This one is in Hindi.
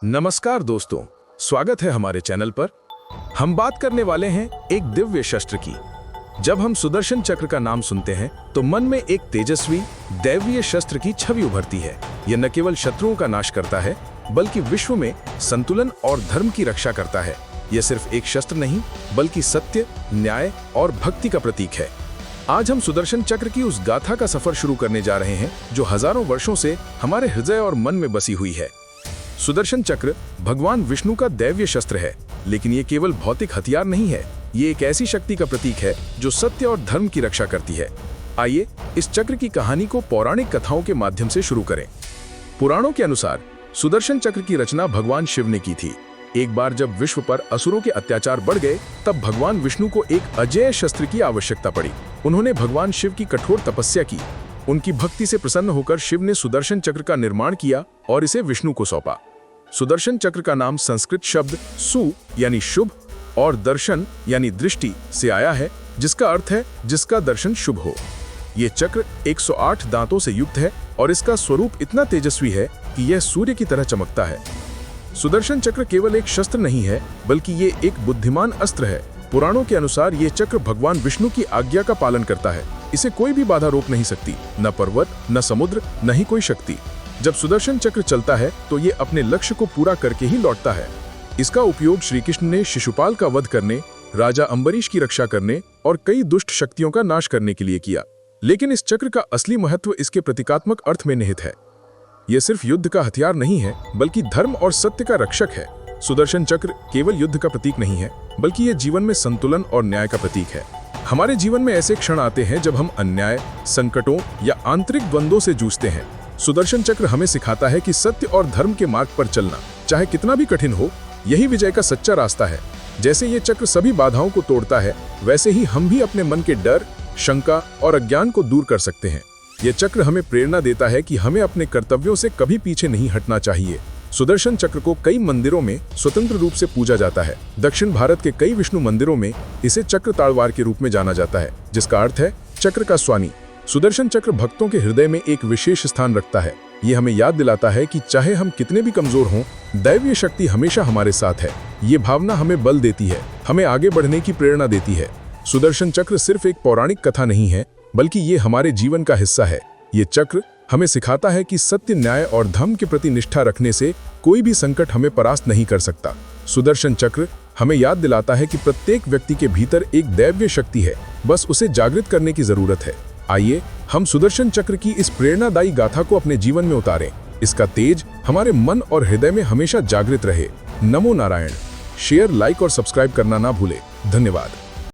नमस्कार दोस्तों, स्वागत है हमारे चैनल पर। हम बात करने वाले हैं एक दिव्य शस्त्र की। जब हम सुदर्शन चक्र का नाम सुनते हैं तो मन में एक तेजस्वी दैवीय शस्त्र की छवि उभरती है। यह न केवल शत्रुओं का नाश करता है बल्कि विश्व में संतुलन और धर्म की रक्षा करता है। यह सिर्फ एक शस्त्र नहीं बल्कि सत्य, न्याय और भक्ति का प्रतीक है। आज हम सुदर्शन चक्र की उस गाथा का सफर शुरू करने जा रहे हैं जो हजारों वर्षों से हमारे हृदय और मन में बसी हुई है। सुदर्शन चक्र भगवान विष्णु का दैवीय शस्त्र है, लेकिन ये केवल भौतिक हथियार नहीं है। ये एक ऐसी शक्ति का प्रतीक है जो सत्य और धर्म की रक्षा करती है। आइए इस चक्र की कहानी को पौराणिक कथाओं के माध्यम से शुरू करें। पुराणों के अनुसार सुदर्शन चक्र की रचना भगवान शिव ने की थी। एक बार जब विश्व पर असुरों के अत्याचार बढ़ गए, तब भगवान विष्णु को एक अजेय शस्त्र की आवश्यकता पड़ी। उन्होंने भगवान शिव की कठोर तपस्या की। उनकी भक्ति से प्रसन्न होकर शिव ने सुदर्शन चक्र का निर्माण किया और इसे विष्णु को सौंपा। सुदर्शन चक्र का नाम संस्कृत शब्द सु यानी शुभ और दर्शन यानी दृष्टि से आया है, जिसका अर्थ है जिसका दर्शन शुभ हो। ये चक्र 108 दांतों से युक्त है और इसका स्वरूप इतना तेजस्वी है कि यह सूर्य की तरह चमकता है। सुदर्शन चक्र केवल एक शस्त्र नहीं है बल्कि ये एक बुद्धिमान अस्त्र है। पुराणों के अनुसार ये चक्र भगवान विष्णु की आज्ञा का पालन करता है। इसे कोई भी बाधा रोक नहीं सकती, न पर्वत, न समुद्र, न ही कोई शक्ति। जब सुदर्शन चक्र चलता है तो ये अपने लक्ष्य को पूरा करके ही लौटता है। इसका उपयोग श्री कृष्ण ने शिशुपाल का वध करने, राजा अंबरीश की रक्षा करने और कई दुष्ट शक्तियों का नाश करने के लिए किया। लेकिन इस चक्र का असली महत्व इसके प्रतीकात्मक अर्थ में निहित है। यह सिर्फ युद्ध का हथियार नहीं है बल्कि धर्म और सत्य का रक्षक है। सुदर्शन चक्र केवल युद्ध का प्रतीक नहीं है बल्कि यह जीवन में संतुलन और न्याय का प्रतीक है। हमारे जीवन में ऐसे क्षण आते हैं जब हम अन्याय, संकटों या आंतरिक द्वंद्वों से जूझते हैं। सुदर्शन चक्र हमें सिखाता है कि सत्य और धर्म के मार्ग पर चलना, चाहे कितना भी कठिन हो, यही विजय का सच्चा रास्ता है। जैसे ये चक्र सभी बाधाओं को तोड़ता है, वैसे ही हम भी अपने मन के डर, शंका और अज्ञान को दूर कर सकते हैं। यह चक्र हमें प्रेरणा देता है कि हमें अपने कर्तव्यों से कभी पीछे नहीं हटना चाहिए। सुदर्शन चक्र को कई मंदिरों में स्वतंत्र रूप से पूजा जाता है। दक्षिण भारत के कई विष्णु मंदिरों में इसे चक्र तालवार के रूप में जाना जाता है, जिसका अर्थ है चक्र का स्वामी। सुदर्शन चक्र भक्तों के हृदय में एक विशेष स्थान रखता है। ये हमें याद दिलाता है कि चाहे हम कितने भी कमजोर हों, दैवीय शक्ति हमेशा हमारे साथ है। ये भावना हमें बल देती है, हमें आगे बढ़ने की प्रेरणा देती है। सुदर्शन चक्र सिर्फ एक पौराणिक कथा नहीं है बल्कि ये हमारे जीवन का हिस्सा है। ये चक्र हमें सिखाता है कि सत्य, न्याय और धर्म के प्रति निष्ठा रखने से कोई भी संकट हमें परास्त नहीं कर सकता। सुदर्शन चक्र हमें याद दिलाता है कि प्रत्येक व्यक्ति के भीतर एक दैवीय शक्ति है, बस उसे जागृत करने की जरूरत है। आइए हम सुदर्शन चक्र की इस प्रेरणादायी गाथा को अपने जीवन में उतारें। इसका तेज हमारे मन और हृदय में हमेशा जागृत रहे। नमो नारायण। शेयर, लाइक और सब्सक्राइब करना ना भूलें। धन्यवाद।